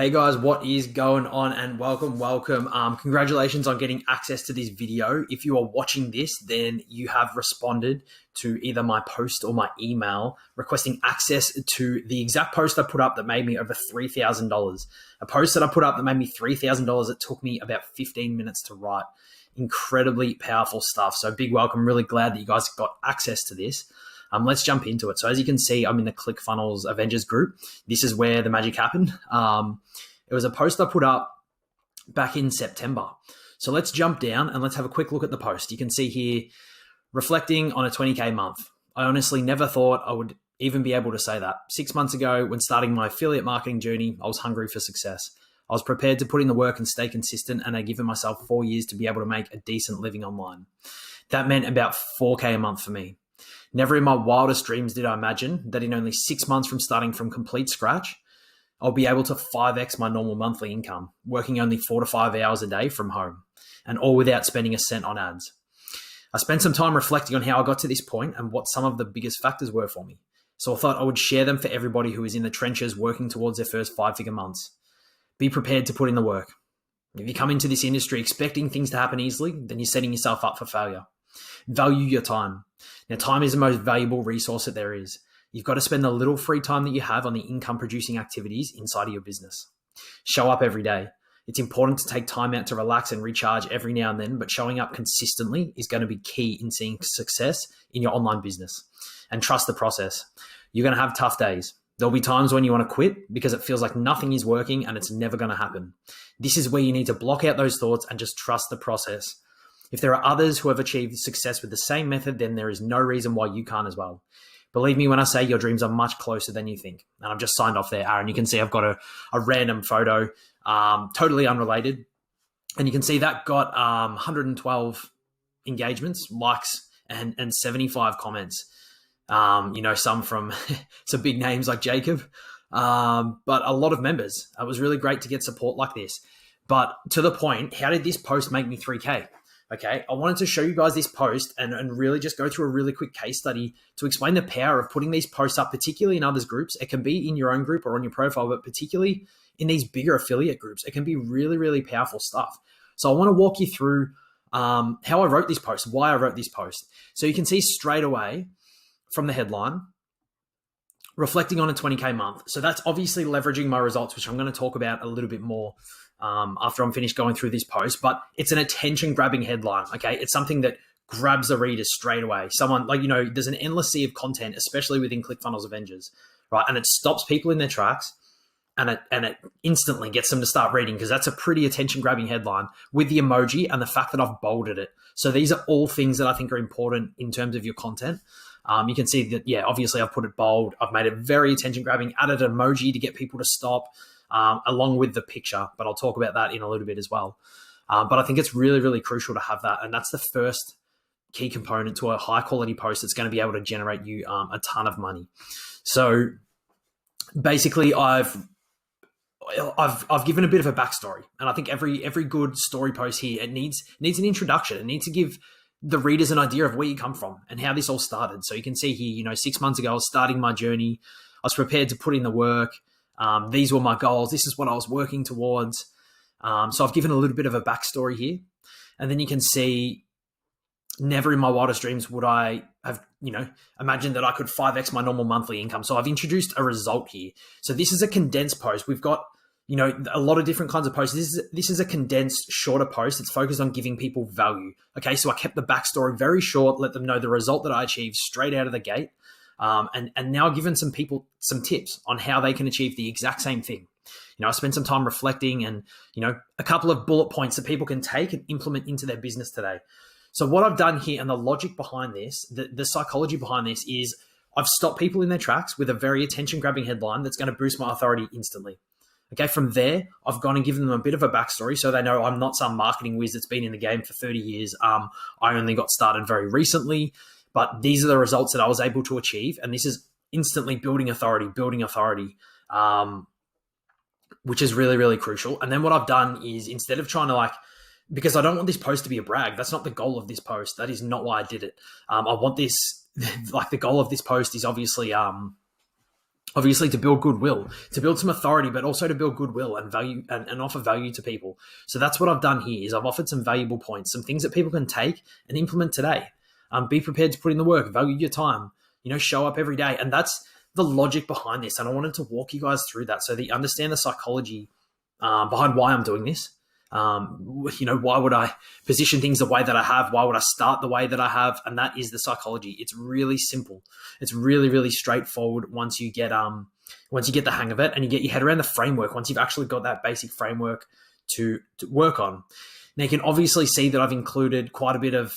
Hey guys, what is going on? And welcome. Congratulations on getting access to this video. If you are watching this, then you have responded to either my post or my email requesting access to the exact post I put up that made me over $3,000. A post that I put up that made me $3,000 that took me about 15 minutes to write. Incredibly powerful stuff. So big welcome. Really glad that you guys got access to this. Let's jump into it. So as you can see, I'm in the ClickFunnels Avengers group. This is where the magic happened. It was a post I put up back in September. So let's jump down and let's have a quick look at the post. You can see here, reflecting on a 20K month. I honestly never thought I would even be able to say that. 6 months ago, when starting my affiliate marketing journey, I was hungry for success. I was prepared to put in the work and stay consistent, and I'd given myself 4 years to be able to make a decent living online. That meant about 4K a month for me. Never in my wildest dreams did I imagine that in only 6 months from starting from complete scratch, I'll be able to 5x my normal monthly income, working only 4 to 5 hours a day from home, and all without spending a cent on ads. I spent some time reflecting on how I got to this point and what some of the biggest factors were for me. So I thought I would share them for everybody who is in the trenches working towards their first 5-figure months. Be prepared to put in the work. If you come into this industry expecting things to happen easily, then you're setting yourself up for failure. Value your time. Now, time is the most valuable resource that there is. You've got to spend the little free time that you have on the income-producing activities inside of your business. Show up every day. It's important to take time out to relax and recharge every now and then, but showing up consistently is going to be key in seeing success in your online business. And trust the process. You're going to have tough days. There'll be times when you want to quit because it feels like nothing is working and it's never going to happen. This is where you need to block out those thoughts and just trust the process. If there are others who have achieved success with the same method, then there is no reason why you can't as well. Believe me when I say your dreams are much closer than you think. And I've just signed off there, Aaron. You can see I've got a random photo, totally unrelated. And you can see that got 112 engagements, likes, and 75 comments. Some from some big names like Jacob, but a lot of members. It was really great to get support like this. But to the point, how did this post make me 3K? Okay, I wanted to show you guys this post and really just go through a really quick case study to explain the power of putting these posts up, particularly in others' groups. It can be in your own group or on your profile, but particularly in these bigger affiliate groups, it can be really, really powerful stuff. So I want to walk you through how I wrote this post, why I wrote this post. So you can see straight away from the headline, reflecting on a 20K month. So that's obviously leveraging my results, which I'm going to talk about a little bit more after I'm finished going through this post, but it's an attention grabbing headline. Okay. It's something that grabs the readers straight away. Someone there's an endless sea of content, especially within ClickFunnels Avengers, right? And it stops people in their tracks and it instantly gets them to start reading because that's a pretty attention grabbing headline with the emoji and the fact that I've bolded it. So these are all things that I think are important in terms of your content. You can see that, obviously I've put it bold. I've made it very attention grabbing, added an emoji to get people to stop. Along with the picture, but I'll talk about that in a little bit as well. But I think it's really, really crucial to have that. And that's the first key component to a high quality post that's going to be able to generate you a ton of money. So basically I've given a bit of a backstory, and I think every good story post here, it needs an introduction. It needs to give the readers an idea of where you come from and how this all started. So you can see here, 6 months ago, I was starting my journey. I was prepared to put in the work. These were my goals. This is what I was working towards. So I've given a little bit of a backstory here. And then you can see, never in my wildest dreams would I have, imagined that I could 5x my normal monthly income. So I've introduced a result here. So this is a condensed post. We've got, a lot of different kinds of posts. This is a condensed, shorter post. It's focused on giving people value. Okay, so I kept the backstory very short, let them know the result that I achieved straight out of the gate. And now given some people some tips on how they can achieve the exact same thing. I spent some time reflecting and, a couple of bullet points that people can take and implement into their business today. So what I've done here and the logic behind this, the psychology behind this is I've stopped people in their tracks with a very attention grabbing headline that's going to boost my authority instantly. Okay, from there, I've gone and given them a bit of a backstory so they know I'm not some marketing whiz that's been in the game for 30 years. I only got started very recently. But these are the results that I was able to achieve. And this is instantly building authority, which is really, really crucial. And then what I've done is, instead of trying to because I don't want this post to be a brag. That's not the goal of this post. That is not why I did it. I want this, the goal of this post is obviously obviously to build goodwill, to build some authority, but also to build goodwill and value and offer value to people. So that's what I've done here is I've offered some valuable points, some things that people can take and implement today. Be prepared to put in the work, value your time, show up every day. And that's the logic behind this. And I wanted to walk you guys through that so that you understand the psychology behind why I'm doing this. Why would I position things the way that I have? Why would I start the way that I have? And that is the psychology. It's really simple. It's really, really straightforward once you get the hang of it and you get your head around the framework, once you've actually got that basic framework to work on. Now, you can obviously see that I've included quite a bit of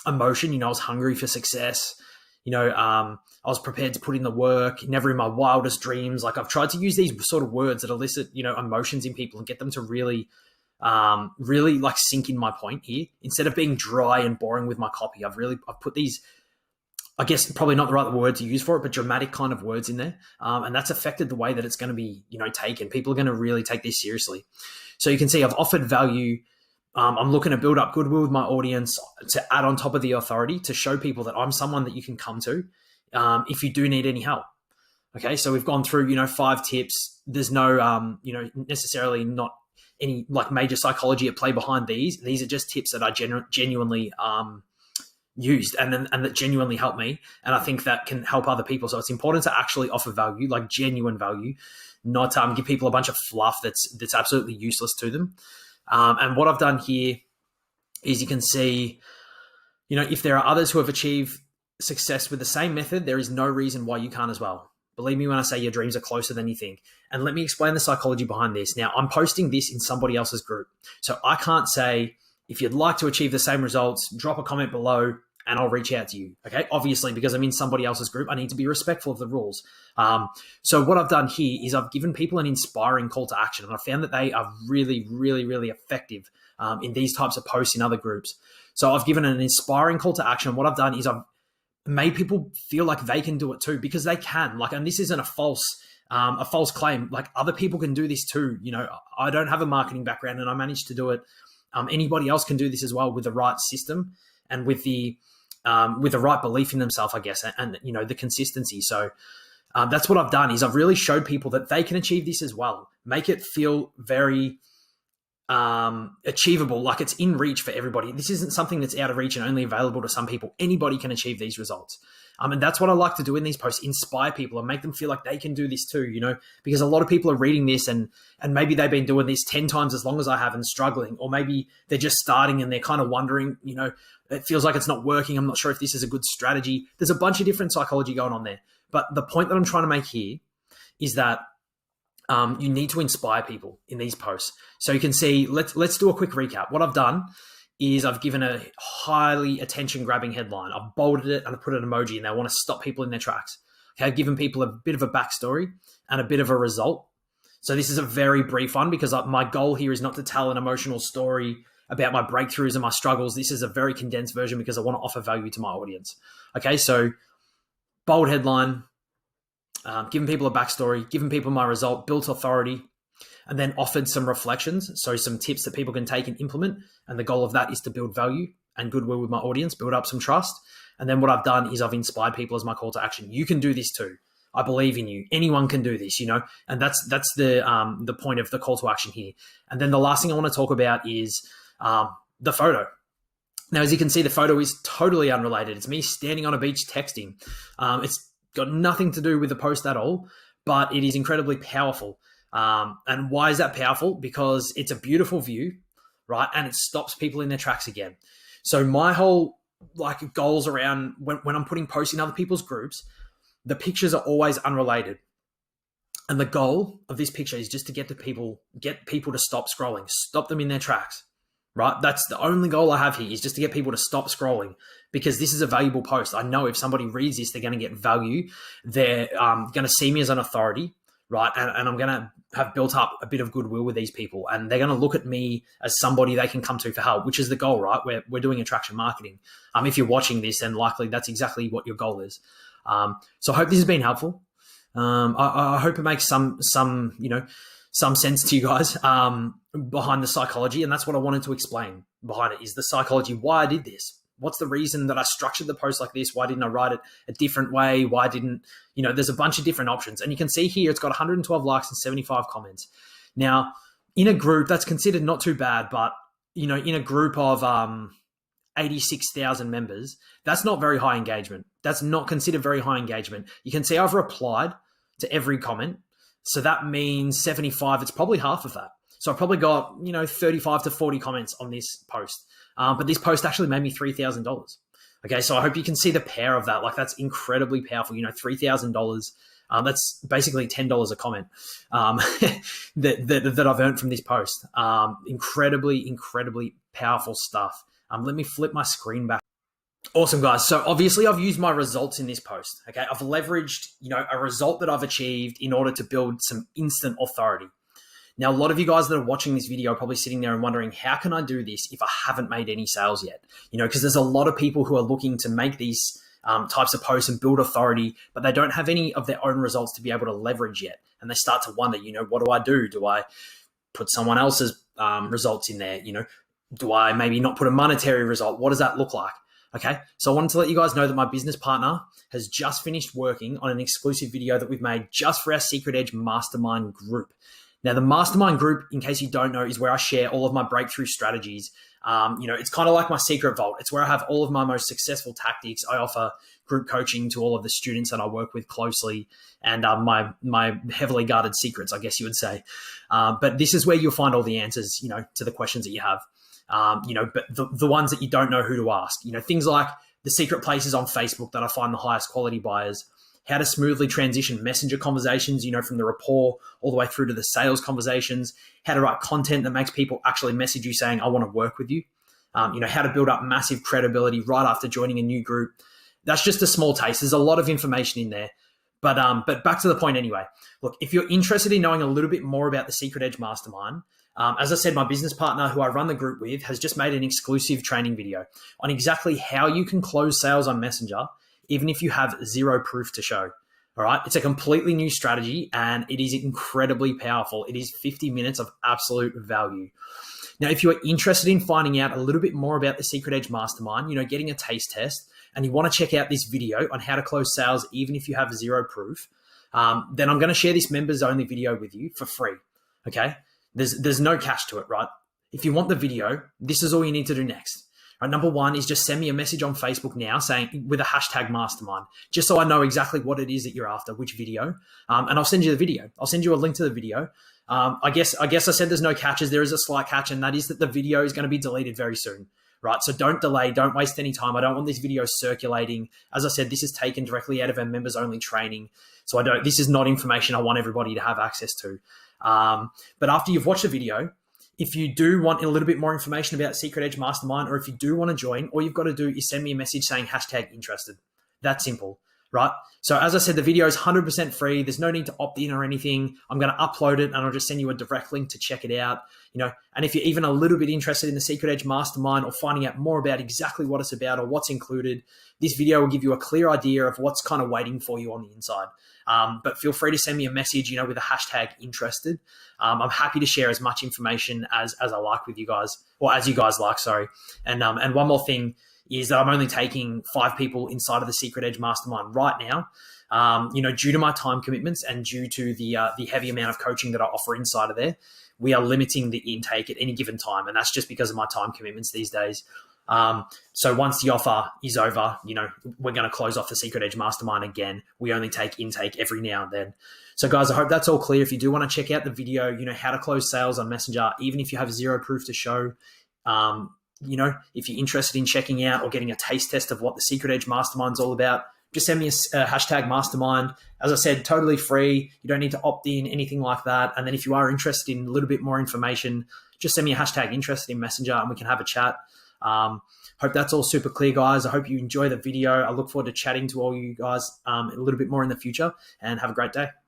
emotion. I was hungry for success. I was prepared to put in the work, never in my wildest dreams. Like, I've tried to use these sort of words that elicit, emotions in people and get them to really like sink in my point here. Instead of being dry and boring with my copy, I've put these, I guess probably not the right word to use for it, but dramatic kind of words in there. And that's affected the way that it's going to be, taken. People are going to really take this seriously. So you can see I've offered value. I'm looking to build up goodwill with my audience, to add on top of the authority, to show people that I'm someone that you can come to if you do need any help. Okay, so we've gone through, 5 tips. There's no, necessarily not any like major psychology at play behind these. These are just tips that I genuinely used and that genuinely help me. And I think that can help other people. So it's important to actually offer value, like genuine value, not give people a bunch of fluff that's absolutely useless to them. And what I've done here is you can see, if there are others who have achieved success with the same method, there is no reason why you can't as well. Believe me when I say your dreams are closer than you think. And let me explain the psychology behind this. Now, I'm posting this in somebody else's group. So I can't say, if you'd like to achieve the same results, drop a comment below and I'll reach out to you. Okay. Obviously, because I'm in somebody else's group, I need to be respectful of the rules. So what I've done here is I've given people an inspiring call to action. And I found that they are really, really, really effective in these types of posts in other groups. So I've given an inspiring call to action. What I've done is I've made people feel like they can do it too, because they can. And this isn't a false claim. Like, other people can do this too. I don't have a marketing background and I managed to do it. Anybody else can do this as well with the right system and with the right belief in themselves, I guess, and the consistency. So that's what I've done is I've really showed people that they can achieve this as well. Make it feel very achievable, like it's in reach for everybody. This isn't something that's out of reach and only available to some people. Anybody can achieve these results. And that's what I like to do in these posts, inspire people and make them feel like they can do this too, because a lot of people are reading this and maybe they've been doing this 10 times as long as I have and struggling, or maybe they're just starting and they're kind of wondering, it feels like it's not working. I'm not sure if this is a good strategy. There's a bunch of different psychology going on there. But the point that I'm trying to make here is that you need to inspire people in these posts. So you can see, let's do a quick recap. What I've done is I've given a highly attention-grabbing headline. I've bolded it and I've put an emoji in there. I want to stop people in their tracks. Okay, I've given people a bit of a backstory and a bit of a result. So this is a very brief one because my goal here is not to tell an emotional story about my breakthroughs and my struggles. This is a very condensed version because I want to offer value to my audience. Okay, so bold headline, giving people a backstory, giving people my result, built authority, and then offered some reflections. So some tips that people can take and implement. And the goal of that is to build value and goodwill with my audience, build up some trust. And then what I've done is I've inspired people as my call to action. You can do this too. I believe in you. Anyone can do this, and that's the point of the call to action here. And then the last thing I want to talk about is the photo. Now, as you can see, the photo is totally unrelated. It's me standing on a beach texting. It's got nothing to do with the post at all, but it is incredibly powerful. And why is that powerful? Because it's a beautiful view, right? And it stops people in their tracks again. So my whole goals around when I'm putting posts in other people's groups, the pictures are always unrelated. And the goal of this picture is just to get people to stop scrolling, stop them in their tracks, right? That's the only goal I have here, is just to get people to stop scrolling, because this is a valuable post. I know if somebody reads this, they're going to get value. They're going to see me as an authority, right? And I'm going to have built up a bit of goodwill with these people, and they're going to look at me as somebody they can come to for help, which is the goal, right? We're doing attraction marketing. If you're watching this, then likely that's exactly what your goal is. So I hope this has been helpful. I hope it makes some sense to you guys behind the psychology, and that's what I wanted to explain behind it, is the psychology, why I did this. What's the reason that I structured the post like this? Why didn't I write it a different way? Why didn't, there's a bunch of different options. And you can see here, it's got 112 likes and 75 comments. Now, in a group, that's considered not too bad, but, in a group of 86,000 members, that's not very high engagement. That's not considered very high engagement. You can see I've replied to every comment. So that means 75, it's probably half of that. So I probably got, 35 to 40 comments on this post. But this post actually made me $3,000. Okay, so I hope you can see the power of that. Like, that's incredibly powerful. $3,000. That's basically $10 a comment that I've earned from this post. Incredibly, incredibly powerful stuff. Let me flip my screen back. Awesome, guys. So obviously I've used my results in this post. Okay, I've leveraged, a result that I've achieved in order to build some instant authority. Now, a lot of you guys that are watching this video are probably sitting there and wondering, how can I do this if I haven't made any sales yet? Because there's a lot of people who are looking to make these types of posts and build authority, but they don't have any of their own results to be able to leverage yet. And they start to wonder, what do I do? Do I put someone else's results in there? Do I maybe not put a monetary result? What does that look like? Okay, so I wanted to let you guys know that my business partner has just finished working on an exclusive video that we've made just for our Secret Edge Mastermind group. Now, the Mastermind group, in case you don't know, is where I share all of my breakthrough strategies. It's kind of like my secret vault. It's where I have all of my most successful tactics. I offer group coaching to all of the students that I work with closely, and my heavily guarded secrets, I guess you would say. But this is where you'll find all the answers, to the questions that you have. But the ones that you don't know who to ask, things like the secret places on Facebook that I find the highest quality buyers, how to smoothly transition messenger conversations, from the rapport all the way through to the sales conversations, how to write content that makes people actually message you saying, I want to work with you, how to build up massive credibility right after joining a new group. That's just a small taste. There's a lot of information in there. But back to the point anyway. Look, if you're interested in knowing a little bit more about the Secret Edge Mastermind, as I said, my business partner who I run the group with has just made an exclusive training video on exactly how you can close sales on Messenger, even if you have zero proof to show. All right. It's a completely new strategy and it is incredibly powerful. It is 50 minutes of absolute value. Now, if you are interested in finding out a little bit more about the Secret Edge Mastermind, getting a taste test, and you want to check out this video on how to close sales, even if you have zero proof, then I'm going to share this members only video with you for free. Okay. There's no catch to it, right? If you want the video, this is all you need to do next. Right, number one is just send me a message on Facebook now saying with a hashtag mastermind, just so I know exactly what it is that you're after, which video, and I'll send you the video. I'll send you a link to the video. I guess I said there's no catches. There is a slight catch, and that is that the video is going to be deleted very soon. Right, so don't delay, don't waste any time. I don't want this video circulating. As I said, this is taken directly out of our members only training. So this is not information I want everybody to have access to. But after you've watched the video, if you do want a little bit more information about Secret Edge Mastermind, or if you do want to join, all you've got to do is send me a message saying hashtag interested. That's simple, right? So as I said, the video is 100% free. There's no need to opt in or anything. I'm going to upload it and I'll just send you a direct link to check it out. And if you're even a little bit interested in the Secret Edge Mastermind or finding out more about exactly what it's about or what's included, this video will give you a clear idea of what's kind of waiting for you on the inside. But feel free to send me a message, with a hashtag interested. I'm happy to share as much information as I like with you guys, or as you guys like, sorry. And one more thing is that I'm only taking 5 people inside of the Secret Edge Mastermind right now. Due to my time commitments and due to the heavy amount of coaching that I offer inside of there, we are limiting the intake at any given time. And that's just because of my time commitments these days. So once the offer is over, we're going to close off the Secret Edge Mastermind again. We only take intake every now and then. So guys, I hope that's all clear. If you do want to check out the video, how to close sales on Messenger, even if you have zero proof to show, if you're interested in checking out or getting a taste test of what the Secret Edge Mastermind is all about, just send me a hashtag mastermind. As I said, totally free. You don't need to opt in, anything like that. And then if you are interested in a little bit more information, just send me a hashtag interested in Messenger and we can have a chat. Hope that's all super clear, guys. I hope you enjoy the video. I look forward to chatting to all you guys a little bit more in the future, and have a great day.